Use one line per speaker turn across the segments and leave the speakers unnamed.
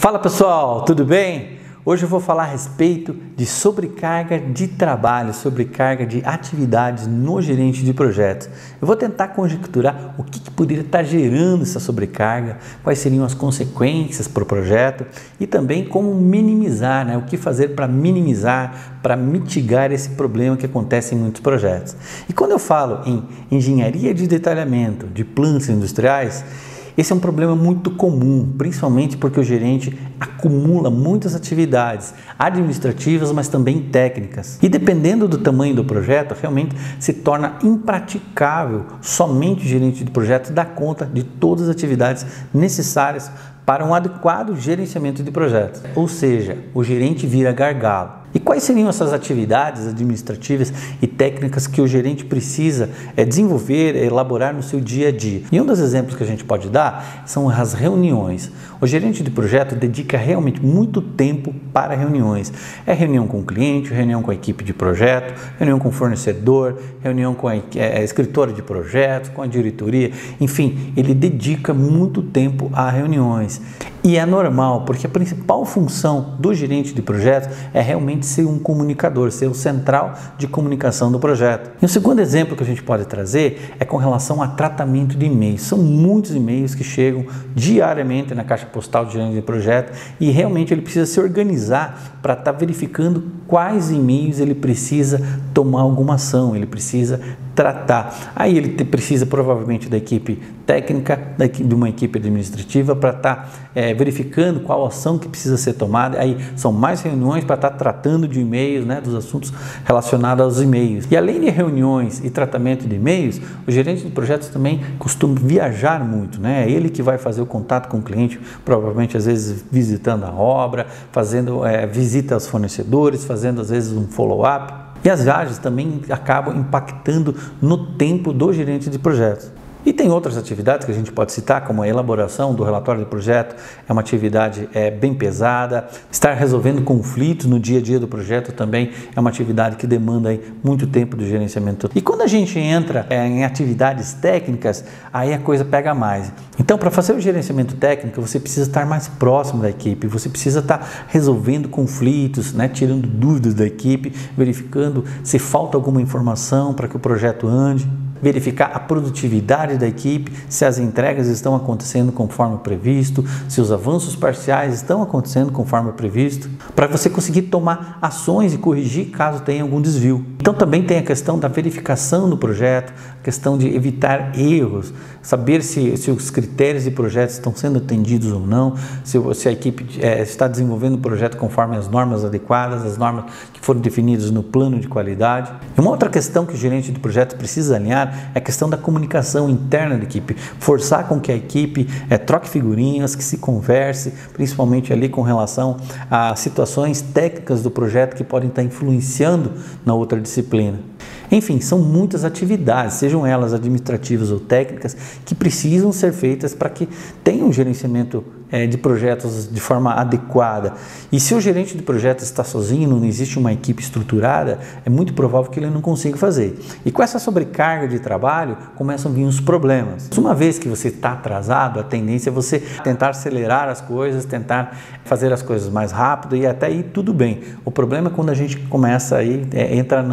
Fala pessoal, tudo bem? Hoje eu vou falar a respeito de sobrecarga de trabalho, sobrecarga de atividades no gerente de projetos. Eu vou tentar conjecturar o que poderia estar gerando essa sobrecarga, quais seriam as consequências para o projeto e também como minimizar, o que fazer para minimizar, para mitigar esse problema que acontece em muitos projetos. E quando eu falo em engenharia de detalhamento de plantas industriais, esse é um problema muito comum, principalmente porque o gerente acumula muitas atividades administrativas, mas também técnicas. E dependendo do tamanho do projeto, realmente se torna impraticável somente o gerente de projeto dar conta de todas as atividades necessárias para um adequado gerenciamento de projetos. Ou seja, o gerente vira gargalo. E quais seriam essas atividades administrativas e técnicas que o gerente precisa desenvolver, elaborar no seu dia a dia? E um dos exemplos que a gente pode dar são as reuniões. O gerente de projeto dedica realmente muito tempo para reuniões. É reunião com o cliente, reunião com a equipe de projeto, reunião com o fornecedor, reunião com a escritora de projetos, com a diretoria. Enfim, ele dedica muito tempo a reuniões. E é normal, porque a principal função do gerente de projetos é realmente ser um comunicador, ser o central de comunicação do projeto. E o segundo exemplo que a gente pode trazer é com relação a tratamento de e-mails. São muitos e-mails que chegam diariamente na caixa postal do gerente de projeto e realmente ele precisa se organizar para estar verificando quais e-mails ele precisa tomar alguma ação, ele precisa tratar. Aí ele precisa provavelmente da equipe técnica, de uma equipe administrativa para estar verificando qual ação que precisa ser tomada. Aí são mais reuniões para estar tratando de e-mails, dos assuntos relacionados aos e-mails. E além de reuniões e tratamento de e-mails, o gerente de projetos também costuma viajar muito, É ele que vai fazer o contato com o cliente, provavelmente às vezes visitando a obra, fazendo visita aos fornecedores, fazendo às vezes um follow-up. E as viagens também acabam impactando no tempo do gerente de projetos. E tem outras atividades que a gente pode citar, como a elaboração do relatório de projeto, é uma atividade bem pesada. Estar resolvendo conflitos no dia a dia do projeto também é uma atividade que demanda muito tempo do gerenciamento. E quando a gente entra em atividades técnicas, aí a coisa pega mais. Então, para fazer o gerenciamento técnico, você precisa estar mais próximo da equipe, você precisa estar resolvendo conflitos, tirando dúvidas da equipe, verificando se falta alguma informação para que o projeto ande. Verificar a produtividade da equipe, se as entregas estão acontecendo conforme previsto, se os avanços parciais estão acontecendo conforme previsto, para você conseguir tomar ações e corrigir caso tenha algum desvio. Então também tem a questão da verificação do projeto, a questão de evitar erros, saber se os critérios de projeto estão sendo atendidos ou não, se a equipe está desenvolvendo o projeto conforme as normas adequadas, as normas que foram definidas no plano de qualidade. E uma outra questão que o gerente de projeto precisa alinhar é a questão da comunicação interna da equipe, forçar com que a equipe troque figurinhas, que se converse, principalmente ali com relação a situações técnicas do projeto que podem estar influenciando na outra disciplina. Enfim, são muitas atividades, sejam elas administrativas ou técnicas, que precisam ser feitas para que tenha um gerenciamento de projetos de forma adequada. E se o gerente de projetos está sozinho, não existe uma equipe estruturada, é muito provável que ele não consiga fazer. E com essa sobrecarga de trabalho, começam a vir os problemas. Uma vez que você está atrasado, a tendência é você tentar acelerar as coisas, tentar fazer as coisas mais rápido e até aí tudo bem. O problema é quando a gente começa aí, entra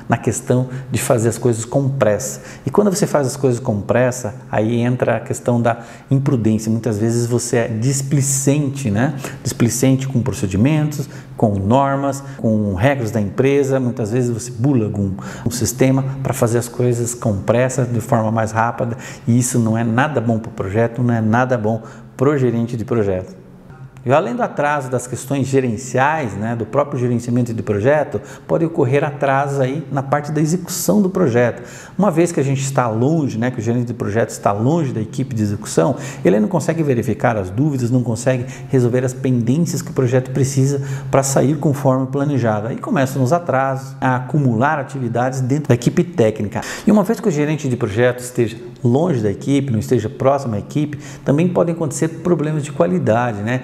na questão de fazer as coisas com pressa. E quando você faz as coisas com pressa, aí entra a questão da imprudência. Muitas vezes você é displicente, Displicente com procedimentos, com normas, com regras da empresa. Muitas vezes você bula um sistema para fazer as coisas com pressa, de forma mais rápida, e isso não é nada bom para o projeto, não é nada bom para o gerente de projeto. E além do atraso das questões gerenciais, do próprio gerenciamento de projeto, pode ocorrer atrasos aí na parte da execução do projeto. Uma vez que a gente está longe, que o gerente de projeto está longe da equipe de execução, ele não consegue verificar as dúvidas, não consegue resolver as pendências que o projeto precisa para sair conforme planejado. Aí começam os atrasos, a acumular atividades dentro da equipe técnica. E uma vez que o gerente de projeto esteja longe da equipe, não esteja próximo à equipe, também podem acontecer problemas de qualidade, né?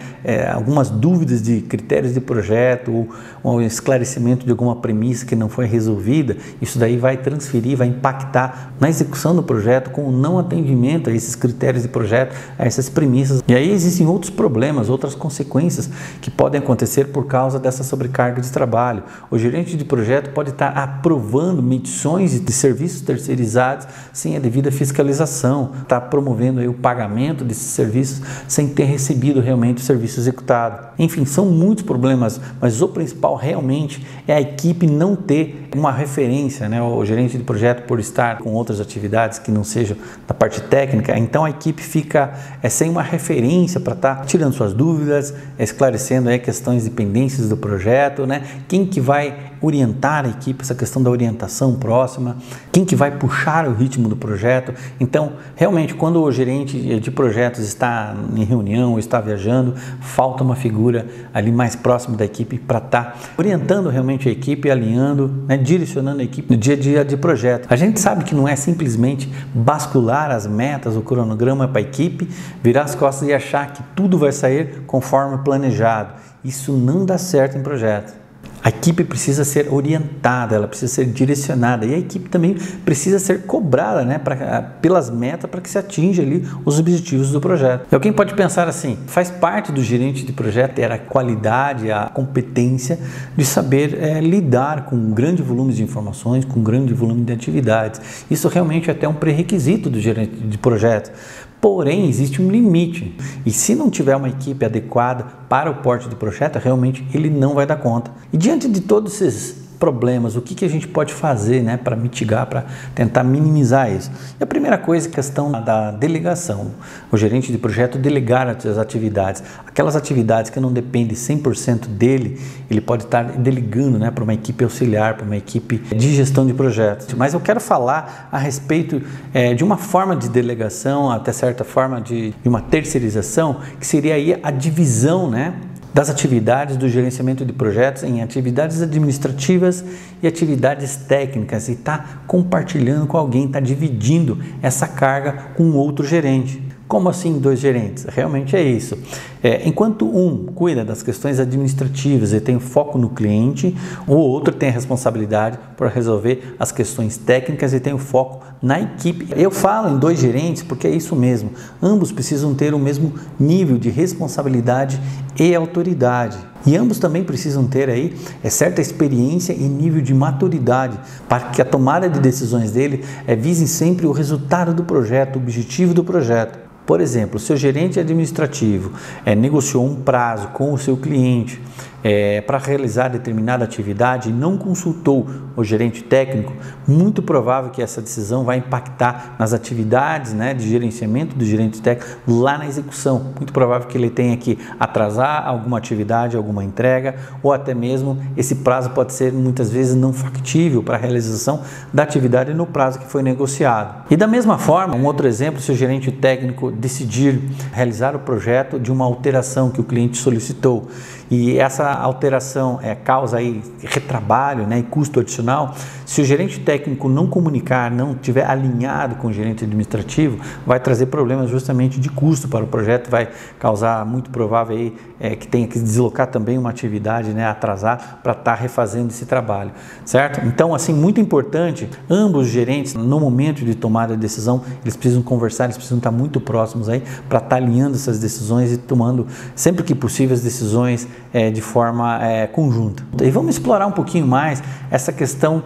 Algumas dúvidas de critérios de projeto ou um esclarecimento de alguma premissa que não foi resolvida, isso daí vai transferir, vai impactar na execução do projeto com o não atendimento a esses critérios de projeto, a essas premissas. E aí existem outros problemas, outras consequências que podem acontecer por causa dessa sobrecarga de trabalho. O gerente de projeto pode estar aprovando medições de serviços terceirizados sem a devida fiscalização, está promovendo aí o pagamento desses serviços sem ter recebido realmente o serviço executado. Enfim, são muitos problemas, mas o principal realmente é a equipe não ter uma referência, né? O gerente de projeto, por estar com outras atividades que não sejam da parte técnica, então a equipe fica sem uma referência para estar tirando suas dúvidas, esclarecendo aí questões de pendências do projeto, né? Quem que vai orientar a equipe, essa questão da orientação próxima, quem que vai puxar o ritmo do projeto. Então, realmente, quando o gerente de projetos está em reunião ou está viajando, falta uma figura ali mais próxima da equipe para estar orientando realmente a equipe, alinhando, né, direcionando a equipe no dia a dia de projeto. A gente sabe que não é simplesmente bascular as metas, o cronograma para a equipe, virar as costas e achar que tudo vai sair conforme planejado. Isso não dá certo em projeto. A equipe precisa ser orientada, ela precisa ser direcionada e a equipe também precisa ser cobrada, né, pelas metas para que se atinja ali os objetivos do projeto. E alguém pode pensar assim, faz parte do gerente de projeto ter a qualidade, a competência de saber lidar com um grande volume de informações, com um grande volume de atividades. Isso realmente é até um pré-requisito do gerente de projeto. Porém, existe um limite e se não tiver uma equipe adequada para o porte do projeto, realmente ele não vai dar conta. E diante de todos esses problemas, o que a gente pode fazer, né, para mitigar, para tentar minimizar isso? E a primeira coisa é a questão da delegação. O gerente de projeto delegar as atividades. Aquelas atividades que não dependem 100% dele, ele pode estar delegando, né, para uma equipe auxiliar, para uma equipe de gestão de projetos. Mas eu quero falar a respeito de uma forma de delegação, até certa forma de uma terceirização, que seria aí a divisão, né, das atividades do gerenciamento de projetos em atividades administrativas e atividades técnicas e está compartilhando com alguém, está dividindo essa carga com outro gerente. Como assim 2 gerentes? Realmente é isso. Enquanto um cuida das questões administrativas e tem foco no cliente, o outro tem a responsabilidade por resolver as questões técnicas e tem o foco na equipe. Eu falo em 2 gerentes porque é isso mesmo. Ambos precisam ter o mesmo nível de responsabilidade e autoridade. E ambos também precisam ter aí certa experiência e nível de maturidade para que a tomada de decisões dele visem sempre o resultado do projeto, o objetivo do projeto. Por exemplo, se o gerente administrativo negociou um prazo com o seu cliente para realizar determinada atividade e não consultou o gerente técnico, muito provável que essa decisão vai impactar nas atividades, né, de gerenciamento do gerente técnico lá na execução. Muito provável que ele tenha que atrasar alguma atividade, alguma entrega, ou até mesmo esse prazo pode ser muitas vezes não factível para a realização da atividade no prazo que foi negociado. E da mesma forma, um outro exemplo, se o gerente técnico decidir realizar o projeto de uma alteração que o cliente solicitou e essa alteração causa aí retrabalho, né, e custo adicional, se o gerente técnico não comunicar, não estiver alinhado com o gerente administrativo, vai trazer problemas justamente de custo para o projeto, vai causar, muito provável aí, que tenha que deslocar também uma atividade, né, atrasar para estar refazendo esse trabalho, certo? Então, assim, muito importante, ambos os gerentes, no momento de tomada de decisão, eles precisam conversar, eles precisam estar muito próximos aí para estar alinhando essas decisões e tomando, sempre que possível, as decisões de forma conjunta. E vamos explorar um pouquinho mais essa questão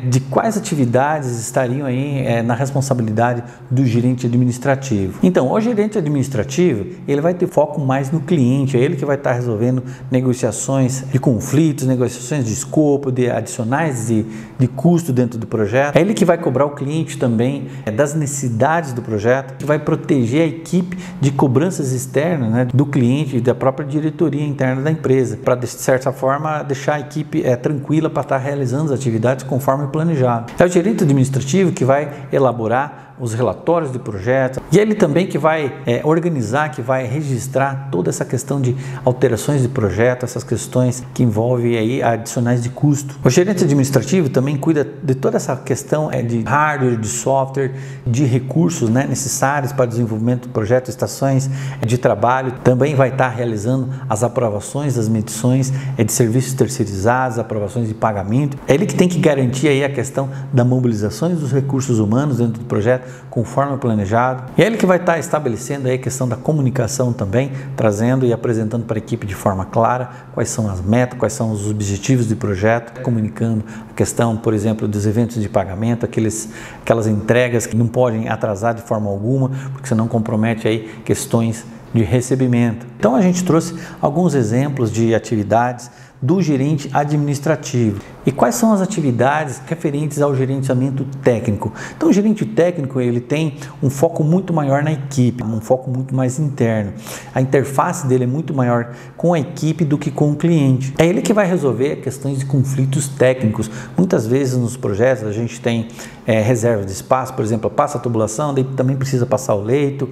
de quais atividades estariam aí na responsabilidade do gerente administrativo. Então, o gerente administrativo, ele vai ter foco mais no cliente, é ele que vai estar resolvendo negociações de conflitos, negociações de escopo, de adicionais de custo dentro do projeto. É ele que vai cobrar o cliente também das necessidades do projeto, que vai proteger a equipe de cobranças externas, né, do cliente e da própria diretoria interna da empresa, para de certa forma deixar a equipe tranquila para estar realizando as atividades conforme planejado. É o gerente administrativo que vai elaborar os relatórios de projeto, e ele também que vai organizar, que vai registrar toda essa questão de alterações de projeto, essas questões que envolvem aí adicionais de custo. O gerente administrativo também cuida de toda essa questão de hardware, de software, de recursos, né, necessários para o desenvolvimento do projeto, estações de trabalho. Também vai estar realizando as aprovações das medições de serviços terceirizados, aprovações de pagamento. É ele que tem que garantir aí a questão da mobilização dos recursos humanos dentro do projeto conforme planejado. E é ele que vai estar estabelecendo aí a questão da comunicação também, trazendo e apresentando para a equipe de forma clara quais são as metas, quais são os objetivos do projeto, comunicando a questão, por exemplo, dos eventos de pagamento, aquelas entregas que não podem atrasar de forma alguma, porque senão compromete aí questões de recebimento. Então a gente trouxe alguns exemplos de atividades do gerente administrativo. E quais são as atividades referentes ao gerenciamento técnico? Então o gerente técnico ele tem um foco muito maior na equipe, um foco muito mais interno. A interface dele é muito maior com a equipe do que com o cliente. É ele que vai resolver questões de conflitos técnicos. Muitas vezes nos projetos a gente tem reserva de espaço, por exemplo, passa a tubulação, daí também precisa passar o leito,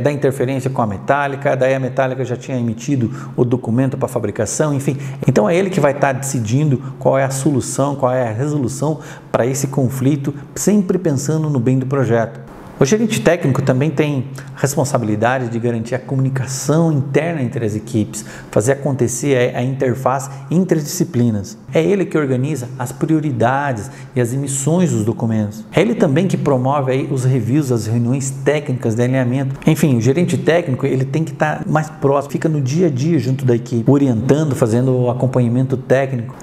da interferência com a metálica, daí a metálica já tinha emitido o documento para fabricação, enfim. Então é ele que vai estar decidindo qual é a solução, qual é a resolução para esse conflito, sempre pensando no bem do projeto. O gerente técnico também tem a responsabilidade de garantir a comunicação interna entre as equipes, fazer acontecer a interface entre as disciplinas. É ele que organiza as prioridades e as emissões dos documentos. É ele também que promove aí os reviews, as reuniões técnicas de alinhamento. Enfim, o gerente técnico ele tem que estar mais próximo, fica no dia a dia junto da equipe, orientando, fazendo o acompanhamento técnico,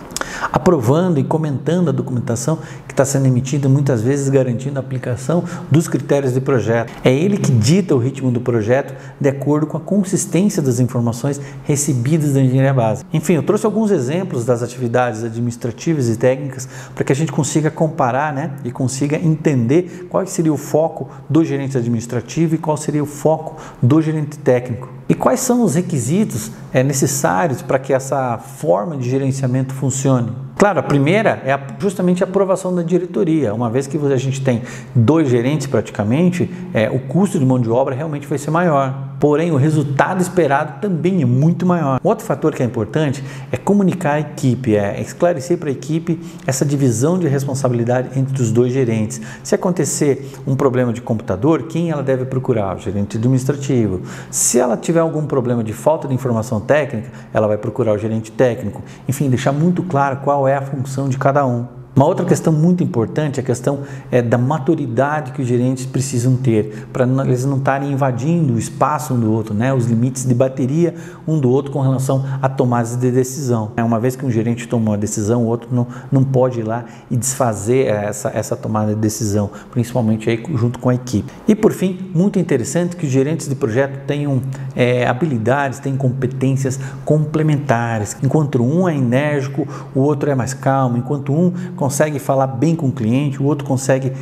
aprovando e comentando a documentação que está sendo emitida, muitas vezes garantindo a aplicação dos critérios de projeto. É ele que dita o ritmo do projeto de acordo com a consistência das informações recebidas da engenharia básica. Enfim, eu trouxe alguns exemplos das atividades administrativas e técnicas para que a gente consiga comparar, né, e consiga entender qual seria o foco do gerente administrativo e qual seria o foco do gerente técnico. E quais são os requisitos necessários para que essa forma de gerenciamento funcione? Claro, a primeira é justamente a aprovação da diretoria. Uma vez que a gente tem 2 gerentes praticamente, o custo de mão de obra realmente vai ser maior. Porém, o resultado esperado também é muito maior. Outro fator que é importante é comunicar a equipe, esclarecer para a equipe essa divisão de responsabilidade entre os 2 gerentes. Se acontecer um problema de computador, quem ela deve procurar? O gerente administrativo. Se ela tiver algum problema de falta de informação técnica, ela vai procurar o gerente técnico. Enfim, deixar muito claro qual é a função de cada um. Uma outra questão muito importante é a questão da maturidade que os gerentes precisam ter, para eles não estarem invadindo o espaço um do outro, né? Os limites de bateria um do outro com relação a tomadas de decisão. Uma vez que um gerente toma uma decisão, o outro não pode ir lá e desfazer essa tomada de decisão, principalmente aí junto com a equipe. E por fim, muito interessante que os gerentes de projeto tenham habilidades, tenham competências complementares. Enquanto um é enérgico, o outro é mais calmo, enquanto um consegue falar bem com o cliente, o outro consegue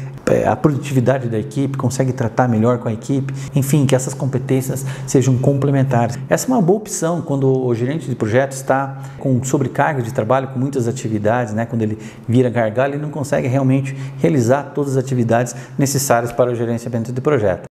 a produtividade da equipe, consegue tratar melhor com a equipe, enfim, que essas competências sejam complementares. Essa é uma boa opção quando o gerente de projeto está com sobrecarga de trabalho, com muitas atividades, né? Quando ele vira gargalo, ele não consegue realmente realizar todas as atividades necessárias para o gerenciamento de projeto.